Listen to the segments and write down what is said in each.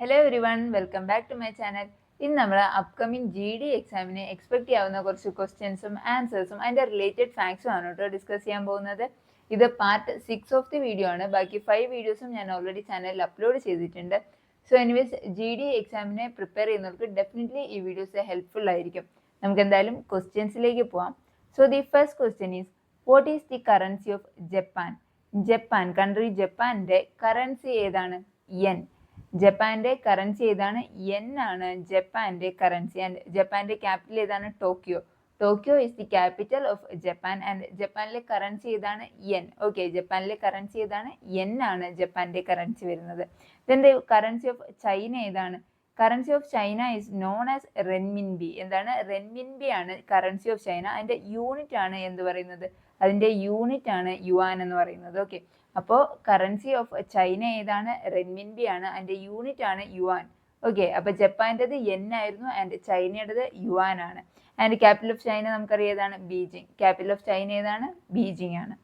Hello everyone, welcome back to my channel. ഇന്ന് നമ്മൾ upcoming GD എക്സാമിന് expect ചെയ്യാവുന്ന കുറച്ച് ക്വസ്റ്റ്യൻസും ആൻസേഴ്സും അതിൻ്റെ റിലേറ്റഡ് ഫാക്ട്സും ആണ് കേട്ടോ ഡിസ്കസ് ചെയ്യാൻ പോകുന്നത്. ഇത് പാർട്ട് 6 ഓഫ് ദി വീഡിയോ ആണ്. ബാക്കി 5 വീഡിയോസും ഞാൻ ഓൾറെഡി ചാനലിൽ അപ്ലോഡ് ചെയ്തിട്ടുണ്ട്. സോ എനിവേസ് GD എക്സാമിനെ പ്രിപ്പയർ ചെയ്യുന്നവർക്ക് ഡെഫിനറ്റ്ലി ഈ വീഡിയോസ് ഹെൽപ്ഫുൾ ആയിരിക്കും. നമുക്ക് എന്തായാലും ക്വസ്റ്റ്യൻസിലേക്ക് പോവാം. So the first question is, what is the currency of Japan? Japan country, ജപ്പാന്റെ കറൻസി ഏതാണ്? യെൻ. ജപ്പാന്റെ കറൻസി ഏതാണ്? യെൻ ആണ് ജപ്പാന്റെ കറൻസി. ആൻഡ് ജപ്പാന്റെ ക്യാപിറ്റൽ ഏതാണ്? Tokyo. Tokyo is the capital of Japan. And ജപ്പാനിലെ കറൻസി ഏതാണ്? യെൻ. ഓക്കെ, ജപ്പാനിലെ കറൻസി ഏതാണ്? യെൻ ആണ് ജപ്പാന്റെ കറൻസി വരുന്നത്. Then the currency of China ഏതാണ്? Currency of China is known as renminbi. എന്താണ്? റെൻമിൻബി ആണ് കറൻസി ഓഫ് ചൈന. അതിന്റെ യൂണിറ്റ് ആണ് എന്ത് പറയുന്നത്? അതിന്റെ യൂണിറ്റ് ആണ് യുവാൻ എന്ന് പറയുന്നത്. ഓക്കെ, അപ്പോൾ കറൻസി ഓഫ് ചൈന ഏതാണ്? റെൻമിൻബി ആണ്. അതിന്റെ യൂണിറ്റ് ആണ് യുവാൻ. ഓക്കെ, അപ്പൊ ജപ്പാൻ്റെത് യെൻ ആയിരുന്നു ആൻഡ് ചൈനയുടേത് യുവാൻ ആണ്. ആൻഡ് ക്യാപിറ്റൽ ഓഫ് ചൈന നമുക്കറിയാം ഏതാണ്? ബീജിംഗ്. ക്യാപിറ്റൽ ഓഫ് ചൈന ഏതാണ്? ബീജിംഗ് ആണ്.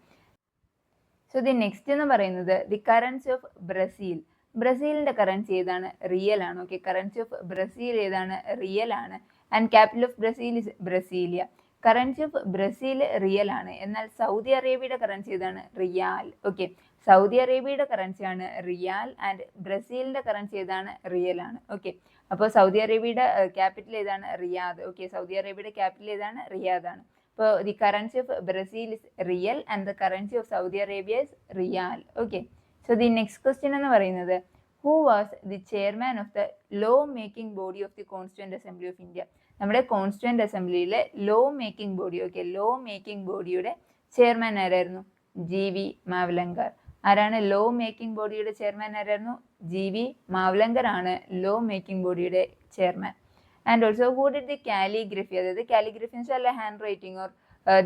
സോ ദി നെക്സ്റ്റ് എന്ന് പറയുന്നത് ദി കറൻസി ഓഫ് ബ്രസീൽ. ബ്രസീലിന്റെ കറൻസി ഏതാണ്? റിയൽ ആണ്. ഓക്കെ, കറൻസി ഓഫ് ബ്രസീൽ ഏതാണ്? റിയൽ ആണ്. And capital of Brazil is Brasilia. Currency of Brazil real ആണ്. എന്നാൽ സൗദി അറേബ്യയുടെ കറൻസി ഏതാണ്? റിയാൽ. ഓക്കെ, സൗദി അറേബ്യയുടെ കറൻസിയാണ് റിയാൽ ആൻഡ് ബ്രസീലിന്റെ കറൻസി ഏതാണ്? റിയൽ ആണ്. ഓക്കെ, അപ്പോൾ സൗദി അറേബ്യയുടെ ക്യാപിറ്റൽ ഏതാണ്? റിയാദ്. ഓക്കെ, സൗദി അറേബ്യയുടെ ക്യാപിറ്റൽ ഏതാണ്? റിയാദ് ആണ്. അപ്പോൾ the currency of Brazil is real and the currency of Saudi Arabia is riyal. Okay, so the next question എന്ന് പറയുന്നത്, who was the chairman of the law making body of the constituent assembly of India? നമ്മുടെ constituent അസംബ്ലിയിലെ law making body, okay, law making ബോഡിയുടെ chairman ആരായിരുന്നു? GV Mavalankar. ആരാണ് law making ബോഡിയുടെ chairman? ആരായിരുന്നു? GV Mavalankar ആണ് ലോ മേക്കിംഗ് ബോഡിയുടെ chairman. And also who did the calligraphy? അതായത് കാലിഗ്രഫി എന്ന് വെച്ചാൽ handwriting or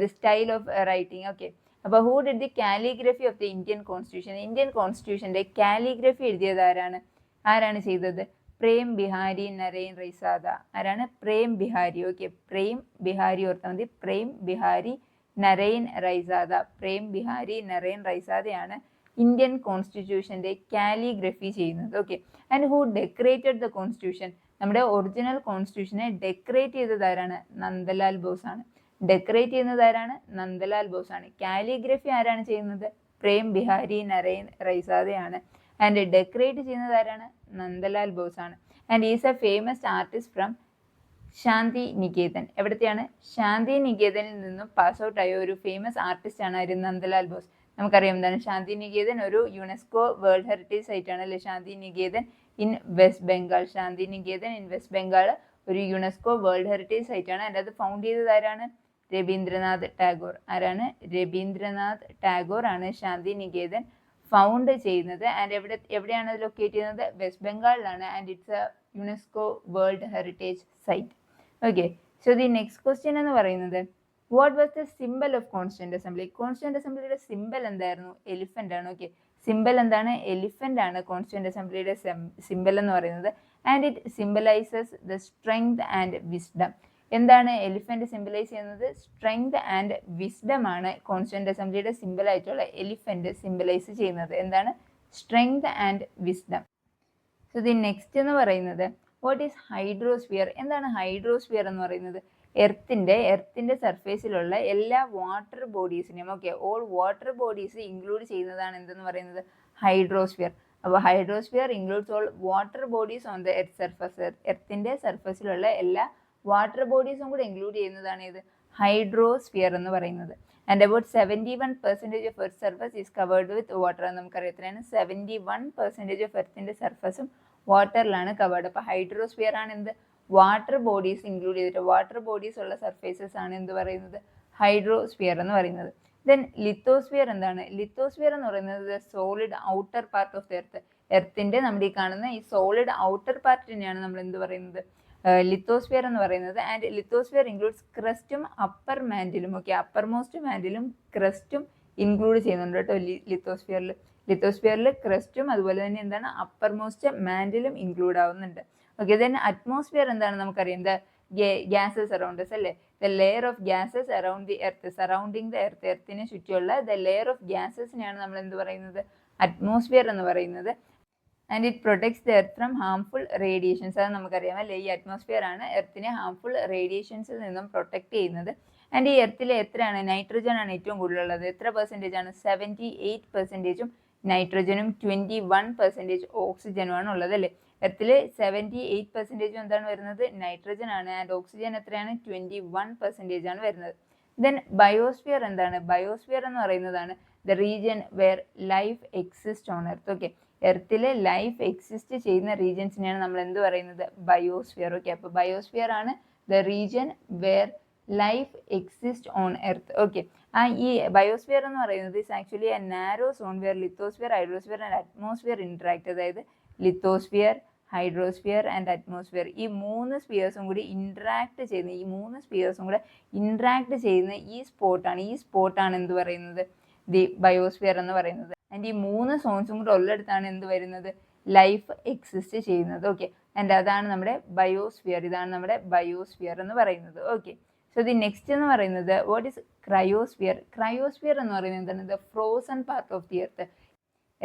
the style of writing. Okay, അപ്പോൾ who did the calligraphy of the Indian constitution? Indian കോൺസ്റ്റിറ്റ്യൂഷന്റെ calligraphy എഴുതിയത് ആരാണ്? ആരാണ് ചെയ്തത്? പ്രേം ബിഹാരി നരൈൻ റൈസാദ. ആരാണ്? പ്രേം ബിഹാരി. ഓക്കെ, പ്രേം ബിഹാരി ഓർത്താൽ മതി. പ്രേം ബിഹാരി നരൈൻ റൈസാദ. പ്രേം ബിഹാരി നരൈൻ റൈസാദയാണ് ഇന്ത്യൻ കോൺസ്റ്റിറ്റ്യൂഷന്റെ കാലിഗ്രഫി ചെയ്യുന്നത്. Okay, and who decorated the constitution? നമ്മുടെ ഒറിജിനൽ കോൺസ്റ്റിറ്റ്യൂഷനെ ഡെക്കറേറ്റ് ചെയ്തത് ആരാണ്? നന്ദലാൽ ബോസ് ആണ്. ഡെക്കറേറ്റ് ചെയ്യുന്നത് ആരാണ്? നന്ദലാൽ ബോസ് ആണ്. കാലിഗ്രഫി ആരാണ് ചെയ്യുന്നത്? പ്രേം ബിഹാരി നരൈൻ റൈസാദയാണ്. ആൻഡ് ഡെക്കറേറ്റ് ചെയ്യുന്നത് ആരാണ്? നന്ദലാൽ ബോസ് ആണ്. And is a famous artist from Shantiniketan. എവിടത്തെയാണ്? ശാന്തി നികേതനിൽ നിന്നും പാസ് ഔട്ട് ആയ ഒരു ഫേമസ് ആർട്ടിസ്റ്റ് ആണ് ആര്? നന്ദലാൽ ബോസ്. നമുക്കറിയാം എന്താണ് ശാന്തി നികേതൻ? ഒരു യുനെസ്കോ വേൾഡ് ഹെറിറ്റേജ് സൈറ്റ് ആണ് അല്ലെ Shantiniketan in West Bengal. Shantiniketan in West Bengal ഒരു യുനെസ്കോ വേൾഡ് ഹെറിറ്റേജ് സൈറ്റ് ആണ്. അതിൻ്റെ അത് ഫൗണ്ട് ചെയ്തത് ആരാണ്? രവീന്ദ്രനാഥ് ടാഗോർ. ആരാണ്? രവീന്ദ്രനാഥ് ടാഗോർ ആണ് ശാന്തി നികേതൻ ഫൗണ്ട് ചെയ്യുന്നത്. ആൻഡ് എവിടെയാണ് അത് ലൊക്കേറ്റ് ചെയ്യുന്നത്? വെസ്റ്റ് ബംഗാളിലാണ്. And it's a UNESCO world heritage site. Okay, so the next question എന്ന് പറയുന്നത്, what was the symbol of constituent assembly? Constituent അസംബ്ലിയുടെ സിംബൽ എന്തായിരുന്നു? എലിഫന്റ് ആണ്. ഓക്കെ, സിംബൽ എന്താണ്? എലിഫന്റ് ആണ് കോൺസ്റ്റിറ്റ്യൂവന്റ് അസംബ്ലിയുടെ സിംബൽ എന്ന് പറയുന്നത്. And it symbolises the strength and wisdom. എന്താണ് എലിഫന്റ് സിംബലൈസ് ചെയ്യുന്നത്? സ്ട്രെങ്ത് ആൻഡ് വിസ്ഡം ആണ് കോൺസ്റ്റിറ്റ്യൂവന്റ് അസംബ്ലിയുടെ സിംബൽ ആയിട്ടുള്ള എലിഫന്റ് സിംബലൈസ് ചെയ്യുന്നത്. എന്താണ്? Strength and wisdom. So the next എന്ന് പറയുന്നത്, വാട്ട് ഈസ് ഹൈഡ്രോസ്ഫിയർ? എന്താണ് ഹൈഡ്രോസ്ഫിയർ എന്ന് പറയുന്നത്? എർത്തിന്റെ സർഫേസിലുള്ള എല്ലാ വാട്ടർ ബോഡീസിനെയും, okay, all water bodies include ചെയ്യുന്നതാണ് എന്തെന്ന് പറയുന്നത്? ഹൈഡ്രോസ്ഫിയർ. അപ്പോൾ hydrosphere includes all water bodies on the earth surface. എർത്തിന്റെ സർഫസിലുള്ള എല്ലാ വാട്ടർ ബോഡീസും കൂടെ ഇൻക്ലൂഡ് ചെയ്യുന്നതാണ് ഇത് ഹൈഡ്രോസ്ഫിയർ എന്ന് പറയുന്നത്. And about 71% of earth surface is covered with water. നമുക്കറിയാം എത്രയാണ്? 71% ഓഫ് എർത്തിന്റെ സർഫസും വാട്ടറിലാണ് കവേർഡ്. അപ്പോൾ ഹൈഡ്രോസ്ഫിയർ ആണ് എന്ത്? വാട്ടർ ബോഡീസ് ഇൻക്ലൂഡ് ചെയ്തിട്ട് വാട്ടർ ബോഡീസ് ഉള്ള സർഫേസസ് ആണ് എന്ത് പറയുന്നത്? ഹൈഡ്രോസ്ഫിയർ എന്ന് പറയുന്നത്. ദെൻ ലിത്തോസ്ഫിയർ എന്താണ്? ലിത്തോസ്ഫിയർ എന്ന് പറയുന്നത് solid outer part of the earth. എർത്തിന്റെ നമ്മുടെ ഈ കാണുന്ന ഈ സോളിഡ് ഔട്ടർ പാർട്ടിനെയാണ് നമ്മൾ എന്ത് പറയുന്നത്? ലിത്തോസ്ഫിയർ എന്ന് പറയുന്നത്. ആൻഡ് ലിത്തോസ്ഫിയർ ഇൻക്ലൂഡ്സ് ക്രസ്റ്റും അപ്പർ മാൻഡിലും. ഓക്കെ, അപ്പർ മോസ്റ്റ് മാൻഡിലും ക്രസ്റ്റും ഇൻക്ലൂഡ് ചെയ്യുന്നുണ്ട് കേട്ടോ ലിത്തോസ്ഫിയറിൽ. ലിത്തോസ്ഫിയറിൽ ക്രസ്റ്റും അതുപോലെ തന്നെ എന്താണ് അപ്പർ മോസ്റ്റ് മാൻഡിലും ഇൻക്ലൂഡ് ആവുന്നുണ്ട്. ഓക്കെ, ദെൻ അറ്റ്മോസ്ഫിയർ എന്താണ്? നമുക്കറിയാം ദ ഗ്യാസസ് അറൗണ്ട് us അല്ലേ? The layer of gases around the earth, surrounding the earth. എർത്തിനെ ചുറ്റിയുള്ള ദ ലെയർ ഓഫ് ഗ്യാസസിനെയാണ് നമ്മൾ എന്ത് പറയുന്നത്? അറ്റ്മോസ്ഫിയർ എന്ന് പറയുന്നത്. And it protects the earth from harmful radiations. അത് നമുക്കറിയാം അല്ലേ, ഈ അറ്റ്മോസ്ഫിയർ ആണ് എർത്തിനെ ഹാംഫുൾ റേഡിയേഷൻസിൽ നിന്നും പ്രൊട്ടക്ട് ചെയ്യുന്നത്. ആൻഡ് ഈ എർത്തിലെ എത്രയാണ്, നൈട്രജൻ ആണ് ഏറ്റവും കൂടുതലുള്ളത്. എത്ര പെർസെൻറ്റേജ് ആണ്, 78% നൈട്രജനും 21% ഓക്സിജനുമാണ് ഉള്ളത് അല്ലേ. എർത്തിൽ 78% എന്താണ് വരുന്നത്, നൈട്രജൻ ആണ്. ആൻഡ് ഓക്സിജൻ എത്രയാണ്, 21% ആണ് വരുന്നത്. ദെൻ ബയോസ്ഫിയർ എന്താണ്, ബയോസ്ഫിയർ എന്ന് പറയുന്നതാണ് the region where life exist on earth. Okay, എർത്തിൽ ലൈഫ് എക്സിസ്റ്റ് ചെയ്യുന്ന റീജിയൻസിനെയാണ് നമ്മൾ എന്ത് പറയുന്നത്, ബയോസ്ഫിയർ. ഓക്കെ, അപ്പോൾ ബയോസ്ഫിയർ ആണ് the region where life exist on earth. Okay, ഈ ബയോസ്ഫിയർ എന്ന് പറയുന്നത് is actually a narrow zone where lithosphere, hydrosphere and atmosphere interact. അതായത് ലിത്തോസ്ഫിയർ, ഹൈഡ്രോസ്ഫിയർ ആൻഡ് അറ്റ്മോസ്ഫിയർ, ഈ മൂന്ന് സ്പിയേഴ്സും കൂടി ഇന്ററാക്ട് ചെയ്യുന്ന ഈ സ്പോട്ടാണ് എന്ത് പറയുന്നത്, ദി ബയോസ്ഫിയർ എന്ന് പറയുന്നത്. ആൻഡ് ഈ മൂന്ന് സോൺസും കൂടി ഉള്ളിടത്താണ് എന്ത് വരുന്നത്, ലൈഫ് എക്സിസ്റ്റ് ചെയ്യുന്നത്. ഓക്കെ, ആൻഡ് അതാണ് നമ്മുടെ ബയോസ്ഫിയർ. ഇതാണ് നമ്മുടെ ബയോസ്ഫിയർ എന്ന് പറയുന്നത്. ഓക്കെ, സോ ദി നെക്സ്റ്റ് എന്ന് പറയുന്നത് വാട്ട് ഈസ് ക്രയോസ്ഫിയർ. ക്രയോസ്ഫിയർ എന്ന് പറയുന്നത് എന്താണ്, the frozen part of the earth.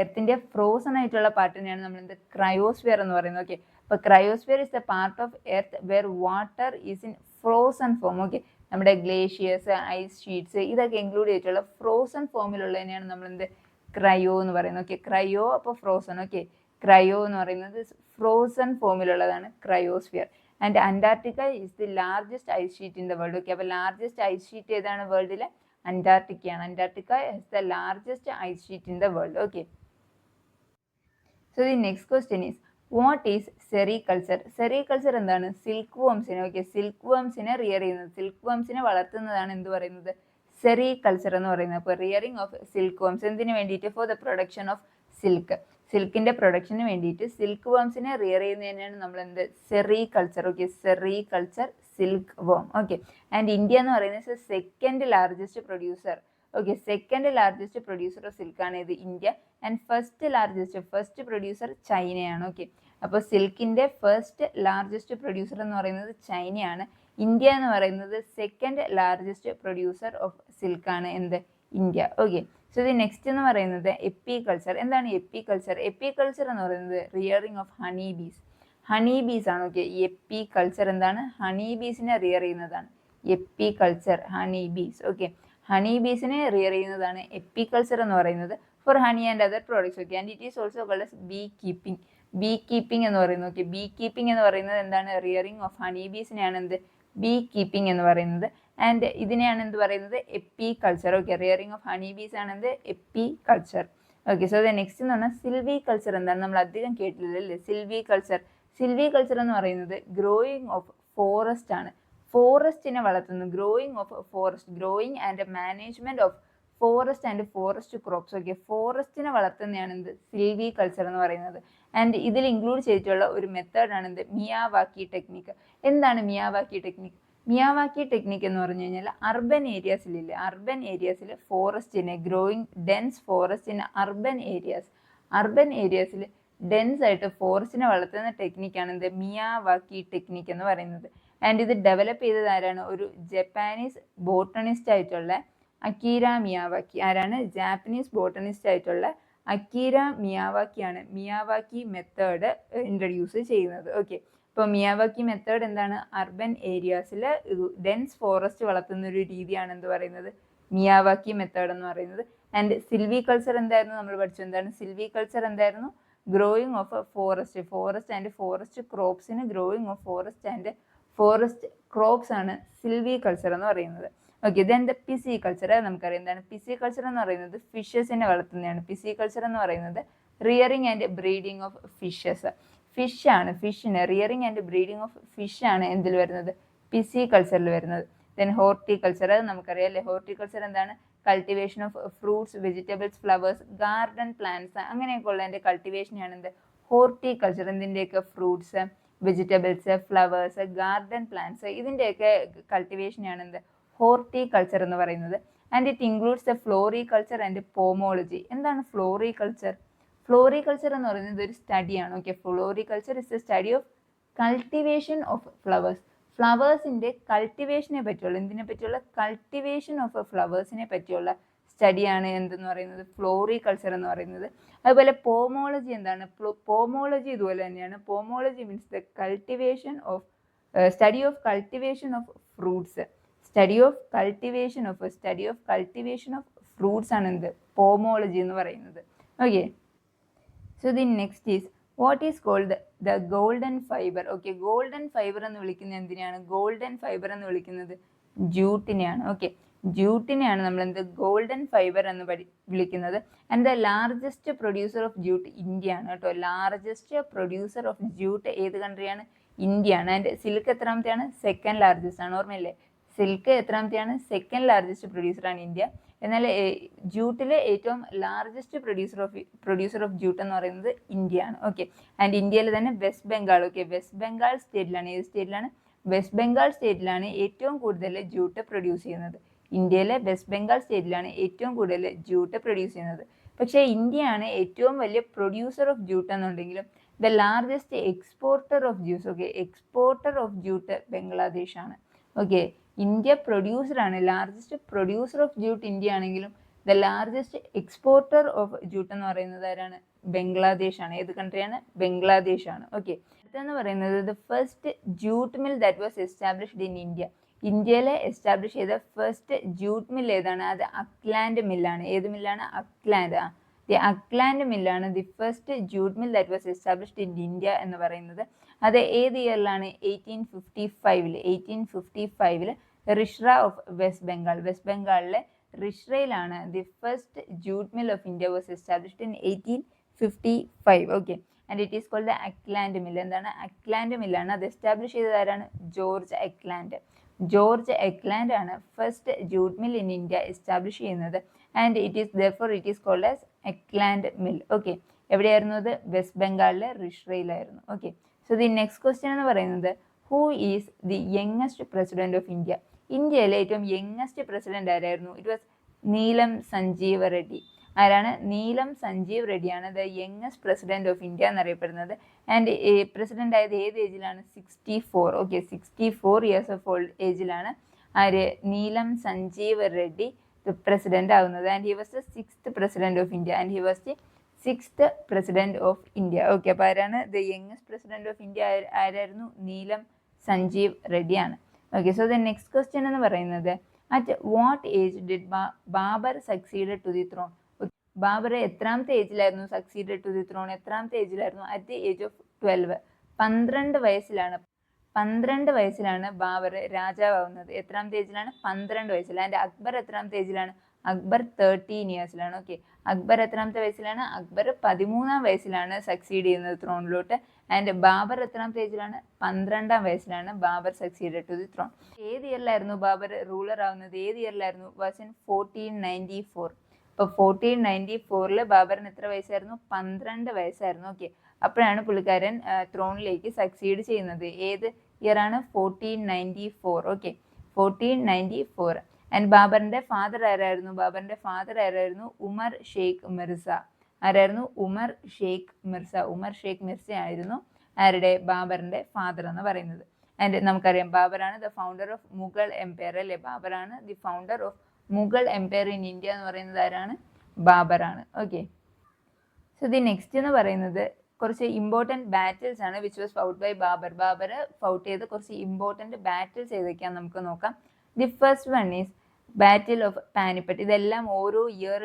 എർത്തിന്റെ ഫ്രോസൺ ആയിട്ടുള്ള പാർട്ടിനെയാണ് നമ്മൾ എന്ത്, ക്രയോസ്ഫിയർ എന്ന് പറയുന്നത്. ഓക്കെ, അപ്പോൾ cryosphere is the part of earth where water is in frozen form. Okay, നമ്മുടെ ഗ്ലേഷ്യേഴ്സ്, ഐസ് ഷീറ്റ്സ് ഇതൊക്കെ ഇൻക്ലൂഡ് ചെയ്തിട്ടുള്ള ഫ്രോസൺ ഫോമിലുള്ളതിനെയാണ് നമ്മൾ എന്ത്, ക്രയോ എന്ന് പറയുന്നത്. ഓക്കെ, ക്രയോ അപ്പോൾ ഫ്രോസൺ. ഓക്കെ, ക്രയോ എന്ന് പറയുന്നത് ഫ്രോസൺ ഫോമിലുള്ളതാണ് cryosphere. And Antarctica is the largest ice sheet in the world. Okay, അപ്പോൾ ലാർജസ്റ്റ് ഐസ് ഷീറ്റ് ഏതാണ് വേൾഡിലെ, അന്റാർട്ടിക്കയാണ്. Antarctica is the largest ice sheet in the world. Okay, so the next question is what is sericulture. Sericulture എന്താണ്, silkworms, okay, silkworms rear ചെയ്യുന്നത്, silkworms വളർത്തുന്നതാണ് എന്ത് പറയുന്നത്, sericulture എന്ന് പറയുന്നത്. അപ്പോൾ റിയറിംഗ് ഓഫ് സിൽക്ക് വോംസ് എന്തിനു വേണ്ടിയിട്ട്, for the production of silk, സിൽക്കിന്റെ പ്രൊഡക്ഷന് വേണ്ടിയിട്ട് സിൽക്ക് വോംസിനെ റിയർ ചെയ്യുന്നതിനാണ് നമ്മൾ എന്ത്, sericulture. Okay, sericulture silkworm. Okay, and India എന്ന് പറയുന്നത് second largest producer. Okay, second largest producer of സിൽക്കാണ് ഇത് ഇന്ത്യ. ആൻഡ് ഫസ്റ്റ് പ്രൊഡ്യൂസർ ചൈനയാണ്. ഓക്കെ, അപ്പോൾ സിൽക്കിന്റെ ഫസ്റ്റ് ലാർജസ്റ്റ് പ്രൊഡ്യൂസർ എന്ന് പറയുന്നത് ചൈനയാണ്. ഇന്ത്യ എന്ന് പറയുന്നത് സെക്കൻഡ് ലാർജസ്റ്റ് പ്രൊഡ്യൂസർ ഓഫ് സിൽക്കാണ് എന്ത്, India. Okay, so the next എന്ന് പറയുന്നത് എപ്പികൾച്ചർ. എന്താണ് എപ്പികൾച്ചർ? എപ്പികൾച്ചർ എന്ന് പറയുന്നത് rearing of honey bees. Honey bees ആണ്. ഓക്കെ, എപ്പികൾച്ചർ എന്താണ്, ഹണി ബീസിനെ റിയർ ചെയ്യുന്നതാണ് apiculture, honey bees. Okay, honey ബീസിനെ റിയർ ചെയ്യുന്നതാണ് എപ്പികൾച്ചർ എന്ന് പറയുന്നത് for honey and other products. Okay, and it is also called as beekeeping. Beekeeping എന്ന് പറയുന്നത്, ഓക്കെ, ബീ കീപ്പിംഗ് എന്ന് പറയുന്നത് എന്താണ്, റിയറിംഗ് ഓഫ് ഹണി ബീസിനെയാണ് എന്ത്, ബീ കീപ്പിംഗ് എന്ന് പറയുന്നത്. ആൻഡ് ഇതിനെയാണ് എന്ത് പറയുന്നത്, apiculture. Okay, rearing of honey bees ആണ് എന്ത്, apiculture. Okay, so the next എന്ന് പറഞ്ഞാൽ സിൽവികൾച്ചർ. എന്താണ്, നമ്മൾ അധികം കേട്ടില്ലല്ലേ സിൽവികൾച്ചർ. സിൽവികൾച്ചർ എന്ന് പറയുന്നത് ഗ്രോയിങ് ഓഫ് ഫോറസ്റ്റ് ആണ്. ഫോറസ്റ്റിനെ വളർത്തുന്നു, growing of forest, growing and management of forest and forest crops. Okay, ഫോറസ്റ്റിനെ വളർത്തുന്നതാണ് എന്ത്, സിൽവികൾച്ചർ എന്ന് പറയുന്നത്. ആൻഡ് ഇതിൽ ഇൻക്ലൂഡ് ചെയ്തിട്ടുള്ള ഒരു മെത്തേഡാണ് എന്ത്, മിയാവാക്കി ടെക്നിക്ക്. എന്താണ് മിയാവാക്കി ടെക്നിക്ക്? മിയാവാക്കി ടെക്നിക്ക് എന്ന് പറഞ്ഞു കഴിഞ്ഞാൽ അർബൻ ഏരിയാസിൽ ഫോറസ്റ്റിനെ, growing dense forest in urban ഏരിയാസിൽ ഡെൻസ് ആയിട്ട് ഫോറസ്റ്റിനെ വളർത്തുന്ന ടെക്നിക്കാണ് എന്ത്, മിയാവാക്കി ടെക്നിക്ക് എന്ന് പറയുന്നത്. ആൻഡ് ഇത് ഡെവലപ്പ് ചെയ്തത് ആരാണ്, ഒരു ജപ്പാനീസ് ബോട്ടണിസ്റ്റ് ആയിട്ടുള്ള അക്കീര മിയാവാക്കി. ആരാണ്, ജാപ്പനീസ് ബോട്ടണിസ്റ്റ് ആയിട്ടുള്ള അക്കീര മിയാവാക്കിയാണ് മിയാവാക്കി മെത്തേഡ് ഇൻട്രൊഡ്യൂസ് ചെയ്യുന്നത്. ഓക്കെ, ഇപ്പോൾ മിയാവാക്കി മെത്തേഡ് എന്താണ്, അർബൻ ഏരിയാസിൽ ഡെൻസ് ഫോറസ്റ്റ് വളർത്തുന്ന ഒരു രീതിയാണ് എന്ത് പറയുന്നത്, മിയാവാക്കി മെത്തേഡ് എന്ന് പറയുന്നത്. ആൻഡ് സിൽവികൾച്ചർ എന്തായിരുന്നു നമ്മൾ പഠിച്ചു, എന്താണ് സിൽവികൾച്ചർ എന്തായിരുന്നു, growing of forest and forest ക്രോപ്സിന് growing of forest and forest crops ആണ് സിൽവികൾച്ചർ എന്ന് പറയുന്നത്. Okay, then the pisciculture. നമുക്കറിയാം എന്താണ് പിസികൾച്ചർ എന്ന് പറയുന്നത്, ഫിഷസിനെ വളർത്തുന്നതാണ്. പിസികൾച്ചർ എന്ന് പറയുന്നത് rearing and breeding of fishes. ഫിഷിനെ rearing and breeding of fish ആണ് എന്തിൽ വരുന്നത്, പിസികൾച്ചറിൽ വരുന്നത്. ദെൻ ഹോർട്ടിക്കൾച്ചർ, അത് നമുക്കറിയാം അല്ലേ. ഹോർട്ടിക്കൾച്ചർ എന്താണ്, cultivation of fruits, vegetables, flowers, garden plants അങ്ങനെയൊക്കെ ഉള്ളതിൻ്റെ കൾട്ടിവേഷനാണ് എന്ത്, ഹോർട്ടിക്കൾച്ചർ. എന്തിൻ്റെയൊക്കെ, fruits, vegetables, flowers, garden plants ഇതിൻ്റെയൊക്കെ കൾട്ടിവേഷനാണ് എന്ത്, ഹോർട്ടിക്കൾച്ചർ എന്ന് പറയുന്നത്. And it includes the floriculture and pomology. എന്താണ് ഫ്ലോറികൾച്ചർ? ഫ്ലോറികൾച്ചർ എന്ന് പറയുന്നത് ഒരു സ്റ്റഡിയാണ്. Okay, floriculture is the study of cultivation of flowers. ഫ്ലവേഴ്സിൻ്റെ കൾട്ടിവേഷനെ പറ്റിയുള്ള, എന്തിനെ പറ്റിയുള്ള, കൾട്ടിവേഷൻ ഓഫ് ഫ്ലവേഴ്സിനെ പറ്റിയുള്ള സ്റ്റഡിയാണ് എന്തെന്ന് പറയുന്നത് ഫ്ലോറികൾച്ചർ എന്ന് പറയുന്നത്. അതുപോലെ പോമോളജി എന്താണ്? പോമോളജി ഇതുപോലെ തന്നെയാണ്. Pomology means the cultivation of study of cultivation of fruits. Study of cultivation of fruits ആണ് എന്ത് പോമോളജി എന്ന് പറയുന്നത്. Okay, so the next is what is called the golden fibre. Okay, golden fibre എന്ന് വിളിക്കുന്നത് എന്തിനാണ്? Golden fibre എന്ന് വിളിക്കുന്നത് ജൂട്ടിനെയാണ്. Okay, ജൂട്ടിനെയാണ് നമ്മൾ എന്ത് ഗോൾഡൻ ഫൈബർ എന്ന് വിളിക്കുന്നത്. And the largest producer of jute India ആണ് കേട്ടോ. ലാർജസ്റ്റ് പ്രൊഡ്യൂസർ ഓഫ് ജൂട്ട് ഏത് കൺട്രിയാണ്? ഇന്ത്യ ആണ്. ആൻഡ് സിൽക്ക് എത്രാമത്തെയാണ്? സെക്കൻഡ് ലാർജസ്റ്റ് ആണ്. ഓർമ്മയില്ലേ? സിൽക്ക് എത്രാമത്തെയാണ്? സെക്കൻഡ് ലാർജസ്റ്റ് പ്രൊഡ്യൂസറാണ് ഇന്ത്യ. എന്നാൽ ജൂട്ടിലെ ഏറ്റവും ലാർജസ്റ്റ് പ്രൊഡ്യൂസർ ഓഫ് ജൂട്ട് എന്ന് പറയുന്നത് ഇന്ത്യ ആണ്. ഓക്കെ, ആൻഡ് ഇന്ത്യയിൽ തന്നെ വെസ്റ്റ് ബംഗാൾ. ഓക്കെ, വെസ്റ്റ് ബംഗാൾ സ്റ്റേറ്റിലാണ്. ഏത് സ്റ്റേറ്റിലാണ്? വെസ്റ്റ് ബംഗാൾ സ്റ്റേറ്റിലാണ് ഏറ്റവും കൂടുതൽ ജൂട്ട് പ്രൊഡ്യൂസ് ചെയ്യുന്നത്. ഇന്ത്യയിലെ വെസ്റ്റ് ബംഗാൾ സ്റ്റേറ്റിലാണ് ഏറ്റവും കൂടുതൽ ജൂട്ട് പ്രൊഡ്യൂസ് ചെയ്യുന്നത്. പക്ഷേ ഇന്ത്യയാണ് ഏറ്റവും വലിയ പ്രൊഡ്യൂസർ ഓഫ് ജൂട്ട് എന്നുണ്ടെങ്കിലും the largest exporter of juice. Okay, exporter of jute Bangladesh ആണ്. ഓക്കെ, ഇന്ത്യ പ്രൊഡ്യൂസറാണ്, largest producer of jute India ആണെങ്കിലും the largest exporter of jute എന്ന് പറയുന്നത് ആരാണ്? ബംഗ്ലാദേശ് ആണ്. ഏത് കൺട്രിയാണ്? ബംഗ്ലാദേശ് ആണ്. ഓക്കെ, അടുത്തെന്ന് പറയുന്നത് the first jute mill that was established in India. ഇന്ത്യയിലെ എസ്റ്റാബ്ലിഷ് ചെയ്ത ഫസ്റ്റ് ജൂട്ട് മിൽ ഏതാണ്? അത് അക്ലാൻഡ് മില്ലാണ്. ഏത് മില്ലാണ്? അക്ലാൻഡ്. ദി അക്ലാൻഡ് മില്ലാണ് the first jute mill that was established in India എന്ന് പറയുന്നത്. അത് ഏത് ഇയറിലാണ്? 1855 റിഷ്ര ഓഫ് വെസ്റ്റ് ബംഗാൾ. വെസ്റ്റ് ബംഗാളിലെ റിഷ്രയിലാണ് the first jute mill of India was established in 1855. Okay, and it is called the Acland mill. എന്താണ്? അക്ലാൻഡ് മില്ലാണ്. അത് എസ്റ്റാബ്ലിഷ് ചെയ്തത് ആരാണ്? ജോർജ് അക്ലാൻഡ്. ജോർജ് അക്ലാൻഡ് ആണ് first jute mill in India establish ചെയ്യുന്നത്. And it is called as Acland mill. Okay, എവിടെയായിരുന്നു അത്? വെസ്റ്റ് ബംഗാളിലെ റിഷ്രയിലായിരുന്നു. Okay, so the next question എന്ന് പറയുന്നത് who is the youngest president of India. ഇന്ത്യയിലെ ഏറ്റവും യങ്ങസ്റ്റ് പ്രസിഡന്റ് ആരായിരുന്നു? It was Neelam Sanjiva Reddy. ആരാണ്? നീലം സഞ്ജീവ് റെഡ്ഡിയാണ് the youngest president of India എന്നറിയപ്പെടുന്നത്. ആൻഡ് പ്രസിഡന്റ് ആയത് ഏത് ഏജിലാണ്? 64. ഓക്കെ, 64 ഇയേഴ്സ് ഓഫ് ഓൾഡ് ഏജിലാണ് ആര്? നീലം സഞ്ജീവ് റെഡ്ഡി പ്രസിഡന്റ് ആവുന്നത്. And he was the 6th president of India. Okay, അപ്പോൾ ആരാണ് the youngest president of India? ആരായിരുന്നു? നീലം സഞ്ജീവ് റെഡ്ഡിയാണ്. Okay, so the next question എന്ന് പറയുന്നത് at what age did Babur succeed to the throne. Babur എത്രാമത്തെ ഏജിലായിരുന്നു സക്സീഡ് ടു ദി ത്രോൺ? എത്രാമത്തെ ഏജിലായിരുന്നു? At the age of 12. 12 വയസ്സിലാണ് ബാബർ രാജാവുന്നത്. എത്രാമത്തെ ഏജിലാണ്? 12 വയസ്സിൽ. ആൻഡ് അക്ബർ എത്രാമത്തെ ഏജിലാണ്? അക്ബർ 13 ഇയേഴ്സിലാണ്. ഓക്കെ, അക്ബർ എത്രാമത്തെ വയസ്സിലാണ്? അക്ബർ 13-ാം വയസ്സിലാണ് സക്സീഡ് ചെയ്യുന്നത് ത്രോണിലോട്ട്. ആൻഡ് ബാബർ എത്രാമത്തെ ഏജിലാണ്? 12-ാം വയസ്സിലാണ് Babur succeed to the throne. ഏത് ഇയറിലായിരുന്നു ബാബർ റൂളർ ആവുന്നത്? ഏത് ഇയറിലായിരുന്നു? Was in 1494. അപ്പോൾ 1494 ബാബറിന് എത്ര വയസ്സായിരുന്നു? 12 വയസ്സായിരുന്നു. ഓക്കെ, അപ്പോഴാണ് പുള്ളിക്കാരൻ ത്രോണിലേക്ക് സക്സീഡ് ചെയ്യുന്നത്. ഏത് ഇയറാണ്? 1494. ഓക്കെ, 1494. ആൻഡ് ബാബറിന്റെ ഫാദർ ആരായിരുന്നു? ഉമർ ഷെയ്ഖ് മിർസ. ആരായിരുന്നു? ഉമർ ഷെയ്ഖ് മിർസ ആയിരുന്നു ആരുടെ? ബാബറിന്റെ ഫാദർ എന്ന് പറയുന്നത്. ആൻഡ് നമുക്കറിയാം ബാബറാണ് the founder of Mughal empire അല്ലേ? ബാബറാണ് the founder of Mughal empire in India എന്ന് പറയുന്നത് ആരാണ്? ബാബറാണ്. ഓക്കെ, സോ ദി നെക്സ്റ്റ് എന്ന് പറയുന്നത് കുറച്ച് ഇമ്പോർട്ടൻറ്റ് ബാറ്റിൽസ് ആണ് which was fought by Babur. Babur fought ചെയ്ത് കുറച്ച് ഇമ്പോർട്ടൻറ്റ് ബാറ്റിൽസ് ഏതൊക്കെയാണെന്ന് നമുക്ക് നോക്കാം. The first one is battle of Panipat. ഇതെല്ലാം ഓരോ ഇയർ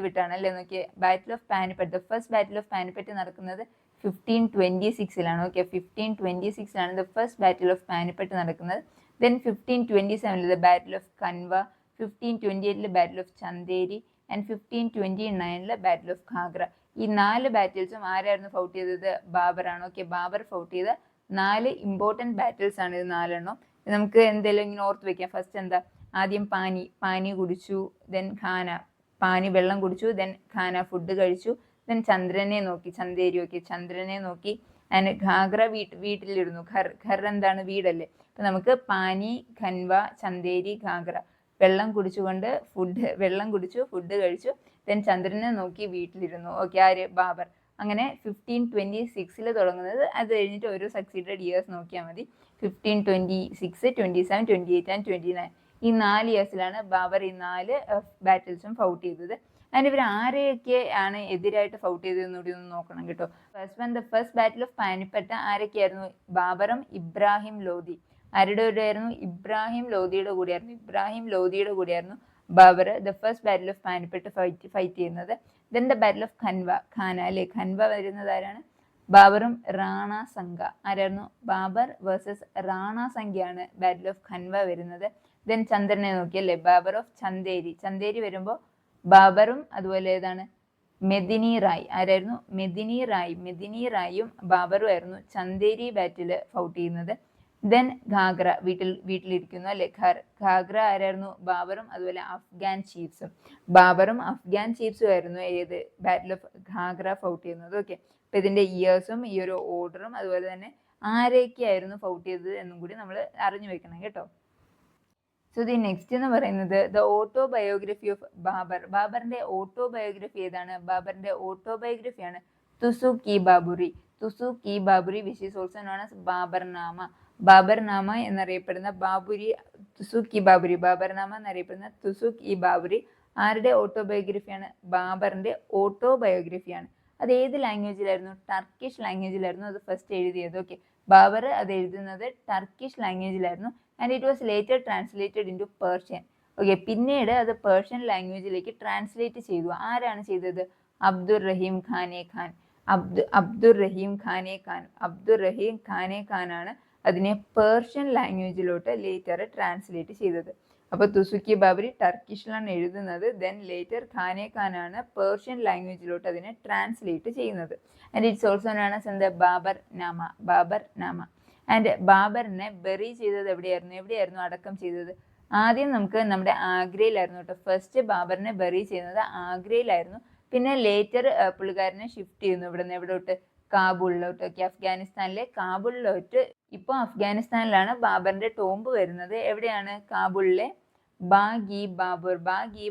വിട്ടാണ് അല്ലേ? നോക്കിയേ, battle of Panipat, the first battle of Panipat നടക്കുന്നത് 1526 okay, 1526 the first battle of Panipat നടക്കുന്നത്. Then 1527 the battle of Khanwa, 1528 battle of Chanderi and 1529 battle of Ghaghra. ഈ 4 ബാറ്റിൽസും ആരായിരുന്നു ഫൗട്ട് ചെയ്തത്? ബാബറാണ്. ഓക്കെ, ബാബർ ഫൗട്ട് ചെയ്ത 4 ഇമ്പോർട്ടൻറ്റ് ബാറ്റിൽസ് ആണ് ഇത് 4 എണ്ണം. നമുക്ക് എന്തെങ്കിലും ഇങ്ങനെ ഓർത്ത് വെക്കാം. ഫസ്റ്റ് എന്താ? ആദ്യം പാനി കുടിച്ചു, ദെൻ ഖാന, പാനി വെള്ളം കുടിച്ചു, ദെൻ ഖാന ഫുഡ് കഴിച്ചു, ദെൻ ചന്ദ്രനെ നോക്കി, ചന്ദ്രനെ നോക്കി, ആൻഡ് ഖാഗ്ര വീട്ടിലിരുന്നു. ഖർ എന്താണ്? വീടല്ലേ. അപ്പം നമുക്ക് പാനി, ഖൻവ, ചന്ദേരി, ഖാഗ്ര. വെള്ളം കുടിച്ചു, ഫുഡ് കഴിച്ചു, ദെൻ ചന്ദ്രനെ നോക്കി വീട്ടിലിരുന്നു. ഓക്കെ, ആര്? ബാബർ. അങ്ങനെ 1526 തുടങ്ങുന്നത്. അത് കഴിഞ്ഞിട്ട് ഓരോ സക്സീഡഡ് ഇയേഴ്സ് നോക്കിയാൽ മതി. 1526, 27, 28 ആൻഡ് 29. ഈ 4 ഇയേഴ്സിലാണ് ബാബർ ഈ 4 ബാറ്റിൽസും ഫൗട്ട് ചെയ്തത്. ആൻഡ് ഇവർ ആരെയൊക്കെ ആണ് എതിരായിട്ട് ഫൗട്ട് ചെയ്തതെന്ന് കൂടി ഒന്ന് നോക്കണം കേട്ടോ. ഫസ്റ്റ് ബാറ്റിൽ ഓഫ് പാനിപ്പട്ട് ആരൊക്കെയായിരുന്നു? ബാബറും ഇബ്രാഹിം ലോധി. ആരുടെ കൂടെയായിരുന്നു? ഇബ്രാഹിം ലോധിയുടെ കൂടെയായിരുന്നു Babur the first battle of Panipat fight ചെയ്യുന്നത്. Then the battle of Khanwa അല്ലെ, ഖൻവ വരുന്നത് ആരാണ്? ബാബറും റാണ സംഘ. ആരായിരുന്നു? ബാബർ വേഴ്സസ് റാണ സംഘയാണ് ബാറ്റിൽ ഓഫ് ഖൻവ വരുന്നത്. ദെൻ ചന്ദ്രനെ നോക്കി അല്ലേ, ബാബർ ഓഫ് ചന്ദേരി വരുമ്പോൾ ബാബറും അതുപോലെ ഏതാണ്? മെദിനി റായ്. ആരായിരുന്നു? മെദിനി റായും ബാബറും ആയിരുന്നു ചന്ദേരി ബാറ്റിൽ ഫൗട്ട് ചെയ്യുന്നത്. ദെൻ ഘാഗ്ര, വീട്ടിലിരിക്കുന്നു അല്ലെ, ഘാഗ്ര ആരായിരുന്നു? ബാബറും അതുപോലെ അഫ്ഗാൻ ചീഫ്സും ആയിരുന്നു ഏത് ബാറ്റിൽ ഓഫ് ഘാഗ്ര ഫൗട്ട് ചെയ്യുന്നത്. ഓക്കെ, അപ്പൊ ഇതിന്റെ ഇയേഴ്സും ഈ ഒരു ഓർഡറും അതുപോലെ തന്നെ ആരൊക്കെയായിരുന്നു ഫൗട്ട് ചെയ്തത് എന്നും കൂടി നമ്മൾ അറിഞ്ഞു വെക്കണം കേട്ടോ. സോ ദി നെക്സ്റ്റ് എന്ന് പറയുന്നത് ദ ഓട്ടോബയോഗ്രഫി ഓഫ് ബാബർ. ബാബറിന്റെ ഓട്ടോബയോഗ്രഫി ഏതാണ്? ബാബറിന്റെ ഓട്ടോബയോഗ്രഫിയാണ് Tuzuk e Baburi which is also known as Baburnama എന്നറിയപ്പെടുന്ന തുസുക് ഇ ബാബുരി ആരുടെ ഓട്ടോബയോഗ്രഫിയാണ്? ബാബറിന്റെ ഓട്ടോബയോഗ്രഫിയാണ്. അത് ഏത് ലാംഗ്വേജിലായിരുന്നു? ടർക്കിഷ് ലാംഗ്വേജിലായിരുന്നു അത് ഫസ്റ്റ് എഴുതിയത്. ഓക്കെ, ബാബർ അത് എഴുതുന്നത് ടർക്കിഷ് ലാംഗ്വേജിലായിരുന്നു. And it was later translated into Persian. Okay, പിന്നീട് അത് പേർഷ്യൻ ലാംഗ്വേജിലേക്ക് ട്രാൻസ്ലേറ്റ് ചെയ്തു. ആരാണ് ചെയ്തത്? അബ്ദുർ റഹീം ഖാനെ ഖാനാണ് അതിനെ പേർഷ്യൻ ലാംഗ്വേജിലോട്ട് ലേറ്റർ ട്രാൻസ്ലേറ്റ് ചെയ്തത്. അപ്പോൾ തുസുക്കി ബാബരി ടർക്കിഷിലാണ് എഴുതുന്നത്. ദെൻ ലേറ്റർ ഖാനെ ഖാനാണ് പേർഷ്യൻ ലാംഗ്വേജിലോട്ട് അതിനെ ട്രാൻസ്ലേറ്റ് ചെയ്യുന്നത്. And it's also known as എന്ത്? ബാബർനാമ. ആൻഡ് ബാബറിനെ ബെറി ചെയ്തത് എവിടെയായിരുന്നു അടക്കം ചെയ്തത്? ആദ്യം നമുക്ക് നമ്മുടെ ആഗ്രയിലായിരുന്നു കേട്ടോ. ഫസ്റ്റ് ബാബറിനെ ബെറി ചെയ്യുന്നത് ആഗ്രയിലായിരുന്നു. പിന്നെ ലേറ്റർ പുള്ളിക്കാരനെ ഷിഫ്റ്റ് ചെയ്യുന്നു എവിടോട്ട്? കാബൂളിലോട്ട്. ഓക്കെ, അഫ്ഗാനിസ്ഥാനിലെ കാബൂളിലോട്ട്. ഇപ്പോൾ അഫ്ഗാനിസ്ഥാനിലാണ് ബാബറിന്റെ ടോംബ് വരുന്നത്. എവിടെയാണ്? കാബൂളിലെ ബാഗ് ഇ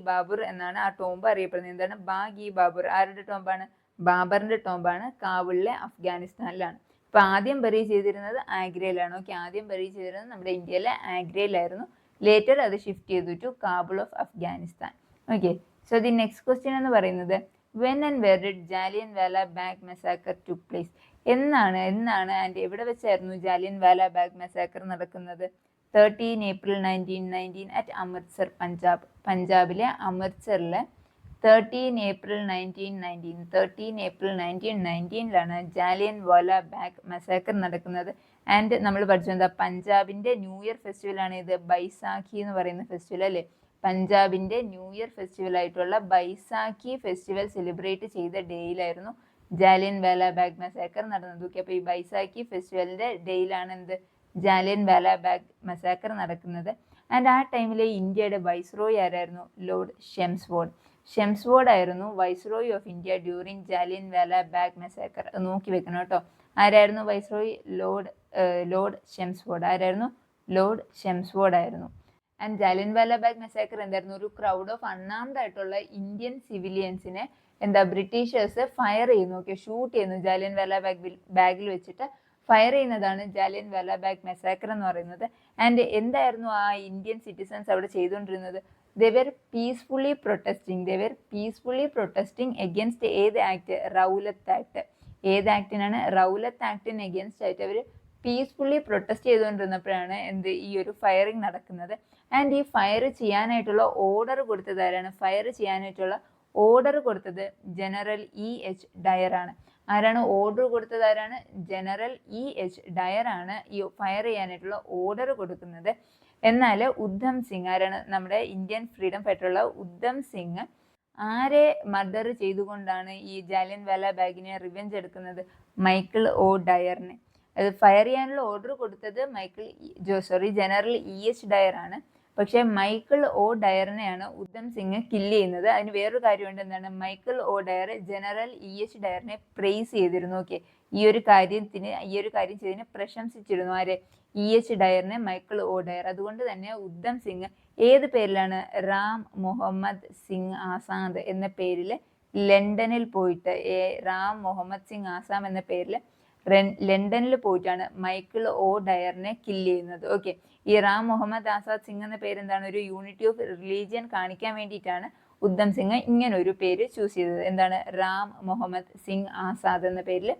ബാബുർ എന്നാണ് ആ ടോംബ് അറിയപ്പെടുന്നത്. എന്താണ് ബാഗ് ഇ ബാബുർ? ആരുടെ ടോംബാണ്? ബാബറിന്റെ ടോംബാണ്. കാബൂളിലെ അഫ്ഗാനിസ്ഥാനിലാണ്. അപ്പൊ ആദ്യം ബറി ചെയ്തിരുന്നത് ആഗ്രയിലാണ്. ഓക്കെ, ആദ്യം ബറി ചെയ്തിരുന്നത് നമ്മുടെ ഇന്ത്യയിലെ ആഗ്രയിലായിരുന്നു. ലേറ്റർ അത് ഷിഫ്റ്റ് ചെയ്തു to Kabul of Afghanistan. Okay, so the next question എന്ന് പറയുന്നത് when and where did Jallianwala Bagh massacre took place? എന്നാണ് ആൻഡ് എവിടെ വെച്ചായിരുന്നു ജാലിയൻവാല ബാഗ് മെസാക്കർ നടക്കുന്നത്? 13 ഏപ്രിൽ 1919 അറ്റ് അമൃത്സർ, പഞ്ചാബിലെ അമൃത്സറിലെ 13 ഏപ്രിൽ 1919 ജാലിയൻവാല ബാഗ് മെസാക്കർ നടക്കുന്നത്. ആൻഡ് നമ്മൾ പഠിച്ചു എന്താ? പഞ്ചാബിന്റെ ന്യൂ ഇയർ ഫെസ്റ്റിവൽ ആണ് ഇത് ബൈസാഖി എന്ന് പറയുന്ന ഫെസ്റ്റിവൽ അല്ലേ. പഞ്ചാബിന്റെ ന്യൂ ഇയർ ഫെസ്റ്റിവൽ ആയിട്ടുള്ള ബൈസാഖി ഫെസ്റ്റിവൽ സെലിബ്രേറ്റ് ചെയ്ത ഡേയിലായിരുന്നു ജാലിയൻവാല ബാഗ് മെസാക്കർ നടന്നത്. ഓക്കെ, അപ്പോൾ ഈ ബൈസാഖി ഫെസ്റ്റിവലിന്റെ ഡേയിലാണ് എന്ത്? ജാലിയൻവാല ബാഗ് മെസാക്കർ നടക്കുന്നത്. ആൻഡ് ആ ടൈമിലെ ഇന്ത്യയുടെ വൈസ്രോയി ആരായിരുന്നു? ലോർഡ് ഷെംസ്വോർഡ് ആയിരുന്നു viceroy of India during Jallianwala Bagh massacre. നോക്കി വെക്കണം കേട്ടോ. ആരായിരുന്നു വൈസ്രോയി? ലോർഡ് ഷെംസ്വോർഡ്. ആരായിരുന്നു? ലോർഡ് ഷെംസ്വോർഡ് ആയിരുന്നു. ആൻഡ് ജാലിയൻവാല ബാഗ് മെസാക്കർ എന്തായിരുന്നു? ഒരു ക്രൗഡ് ഓഫ് അൺആംഡ് ആയിട്ടുള്ള ഇന്ത്യൻ സിവിലിയൻസിനെ ബ്രിട്ടീഷേഴ്സ് ഫയർ ചെയ്യുന്നു. ഓക്കെ, ഷൂട്ട് ചെയ്യുന്നു. ജാലിയൻവാല ബാഗിൽ വെച്ചിട്ട് ഫയർ ചെയ്യുന്നതാണ് ജാലിയൻവാല ബാഗ് മെസാക്കർ എന്ന് പറയുന്നത്. ആൻഡ് എന്തായിരുന്നു ആ ഇന്ത്യൻ സിറ്റിസൺസ് അവിടെ ചെയ്തുകൊണ്ടിരുന്നത്? they were peacefully protesting against ഏത് ആക്ട്? റൗലത്ത് ആക്ട്. ഏത് ആക്ടിനാണ്? റൗലത്ത് ആക്ടിന് എഗൻസ്റ്റ് ആയിട്ട് അവർ പീസ്ഫുള്ളി പ്രൊട്ടസ്റ്റ് ചെയ്തുകൊണ്ടിരുന്നപ്പോഴാണ് ഈ ഒരു ഫയറിങ് നടക്കുന്നത്. ആൻഡ് ഈ ഫയർ ചെയ്യാനായിട്ടുള്ള ഓർഡർ കൊടുത്തത് ആരാണ്? ഫയർ ചെയ്യാനായിട്ടുള്ള ഓർഡർ കൊടുത്തത് ജനറൽ E.H. ഡയർ ആണ്. ആരാണ് ഓർഡർ കൊടുത്തത്? ആരാണ്? General E.H. ഡയർ ആണ് ഈ ഫയർ ചെയ്യാനായിട്ടുള്ള ഓർഡർ കൊടുക്കുന്നത്. എന്നാൽ ഉദ്ധം സിംഗ് ആരാണ്? നമ്മുടെ ഇന്ത്യൻ ഫ്രീഡം ഫൈറ്ററുള്ള ഉദ്ധം സിംഗ് ആരെ മർഡർ ചെയ്തുകൊണ്ടാണ് ഈ ജാലിയൻവാല ബാഗിനെ റിവെഞ്ച് എടുക്കുന്നത്? മൈക്കിൾ ഒ ഡയറിനെ. അത് ഫയർ ചെയ്യാനുള്ള ഓർഡർ കൊടുത്തത് ജനറൽ E.H. ഡയർ ആണ്. പക്ഷെ മൈക്കിൾ ഒ ഡയറിനെയാണ് ഉദ്ധം സിംഗ് കില്ല് ചെയ്യുന്നത്. അതിന് വേറൊരു കാര്യമുണ്ട്. എന്താണ്? Michael O Dyer general E.H. ഡയറിനെ പ്രൈസ് ചെയ്തിരുന്നു. ഓക്കെ, ഈ ഒരു കാര്യം ചെയ്തതിനെ പ്രശംസിച്ചിരുന്നു. ആരെ? E.H. ഡയറിനെ, മൈക്കിൾ ഒ ഡയർ. അതുകൊണ്ട് തന്നെ ഉദ്ധം സിംഗ് ഏത് പേരിലാണ്? റാം മുഹമ്മദ് സിംഗ് ആസാദ് എന്ന പേരിൽ ലണ്ടനിൽ പോയിട്ട് റാം മുഹമ്മദ് സിംഗ് ആസാം എന്ന പേരിൽ ലണ്ടനിൽ പോയിട്ടാണ് മൈക്കിൾ ഒ ഡയറിനെ കില്ല് ചെയ്യുന്നത്. ഓക്കെ, ഈ റാം മുഹമ്മദ് ആസാദ് സിംഗ് എന്ന പേരെന്താണ്, ഒരു യൂണിറ്റി ഓഫ് റിലീജിയൻ കാണിക്കാൻ വേണ്ടിയിട്ടാണ് ഉദ്ധം സിംഗ് ഇങ്ങനെ ഒരു പേര് ചൂസ് ചെയ്തത്. എന്താണ്, റാം മുഹമ്മദ് സിംഗ് ആസാദ് എന്ന പേരിൽ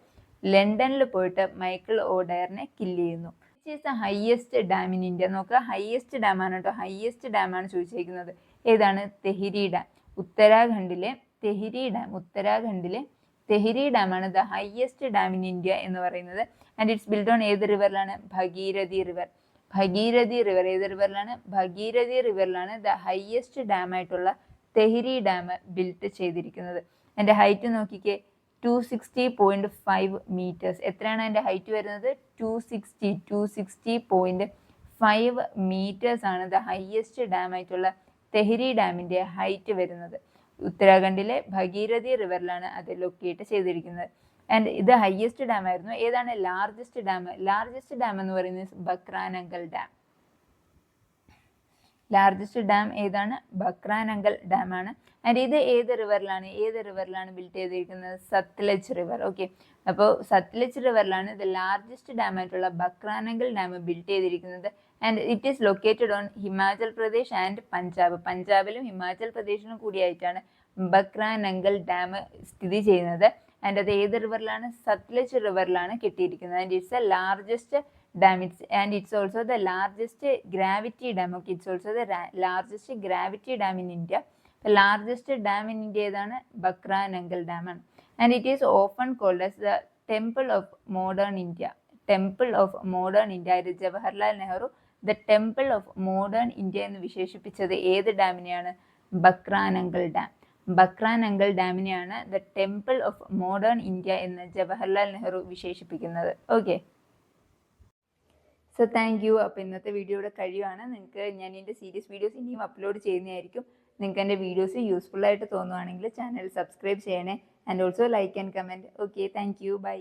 ലണ്ടനിൽ പോയിട്ട് മൈക്കിൾ ഒ ഡയറിനെ കില്ല് ചെയ്യുന്നു. Which is the highest dam in India? നോക്കുക, ഹയസ്റ്റ് ഡാം ആണ് കേട്ടോ, ഹയസ്റ്റ് ഡാം ആണ് ചോദിച്ചിരിക്കുന്നത്. ഏതാണ്? തെഹിരി ഡാം. ഉത്തരാഖണ്ഡിലെ തെഹിരി ഡാം, ഉത്തരാഖണ്ഡിലെ തെഹിരി ഡാം ആണ് the highest dam in India എന്ന് പറയുന്നത്. ആൻഡ് ഇറ്റ്സ് ബിൽഡ് ഓൺ ഏത് റിവറിലാണ്? ഭഗീരഥി റിവർ. ഭഗീരഥി റിവർ ഏത് റിവറിലാണ്? ഭഗീരഥി റിവറിലാണ് ദ ഹയസ്റ്റ് ഡാം ആയിട്ടുള്ള തെഹിരി ഡാം ബിൽറ്റ് ചെയ്തിരിക്കുന്നത്. അതിൻ്റെ ഹൈറ്റ് നോക്കിക്കേ, 260.5 മീറ്റേഴ്സ്. എത്രയാണ് അതിൻ്റെ ഹൈറ്റ് വരുന്നത്? 260.5 മീറ്റേഴ്സ് ആണ് ദ ഹയസ്റ്റ് ഡാം ആയിട്ടുള്ള തെഹിരി ഡാമിൻ്റെ ഹൈറ്റ് വരുന്നത്. ഉത്തരാഖണ്ഡിലെ ഭഗീരഥി റിവറിലാണ് അത് ലൊക്കേറ്റ് ചെയ്തിരിക്കുന്നത്. ആൻഡ് ഇത് ഹയസ്റ്റ് ഡാം ആയിരുന്നു. ഏതാണ് ലാർജസ്റ്റ് ഡാം? ലാർജസ്റ്റ് ഡാം എന്ന് പറയുന്നത് ബക്രാനങ്കൽ ഡാം. ലാർജസ്റ്റ് ഡാം ഏതാണ്? ബക്രാനങ്കൽ ഡാം ആണ്. ആൻഡ് ഇത് ഏത് റിവറിലാണ് ബിൽറ്റ് ചെയ്തിരിക്കുന്നത്? സത്ലജ് റിവർ. ഓക്കെ, അപ്പോൾ സത്ലജ് റിവറിലാണ് ഇത് ലാർജസ്റ്റ് ഡാം ആയിട്ടുള്ള ബക്രാനങ്കൽ ഡാം ബിൽറ്റ് ചെയ്തിരിക്കുന്നത്. And it is located on Himachal Pradesh and Punjab. പഞ്ചാബിലും Himachal പ്രദേശിലും കൂടിയായിട്ടാണ് Bhakra Nangal dam സ്ഥിതി ചെയ്യുന്നത്. ആൻഡ് അത് ഏത് റിവറിലാണ്? സത്ലജ് റിവറിലാണ് കിട്ടിയിരിക്കുന്നത്. And it's A largest dam, and it's also the largest gravity dam. Okay, it's also the largest gravity dam in India. The largest dam in India ഏതാണ്? Bhakra Nangal dam ആണ്. And it is often called as the temple of modern India. Temple of modern India. ഇത് Jawaharlal Nehru the temple of modern India എന്ന് വിശേഷിപ്പിച്ചത് ഏത് ഡാമിനെയാണ്? Bhakra Nangal dam. Bhakra Nangal ഡാമിനെയാണ് the temple of modern India എന്ന് ജവഹർലാൽ നെഹ്റു വിശേഷിപ്പിക്കുന്നത്. Okay, so thank you. അപ്പോൾ ഇന്നത്തെ വീഡിയോയുടെ കഴിയുകയാണ്. നിങ്ങൾക്ക് ഞാൻ എൻ്റെ സീരീസ് വീഡിയോസ് ഇനിയും അപ്ലോഡ് ചെയ്യുന്നതായിരിക്കും. നിങ്ങൾക്ക് എൻ്റെ വീഡിയോസ് യൂസ്ഫുൾ ആയിട്ട് തോന്നുവാണെങ്കിൽ ചാനൽ സബ്സ്ക്രൈബ് ചെയ്യണേ. And also like and comment. Okay, thank you, by.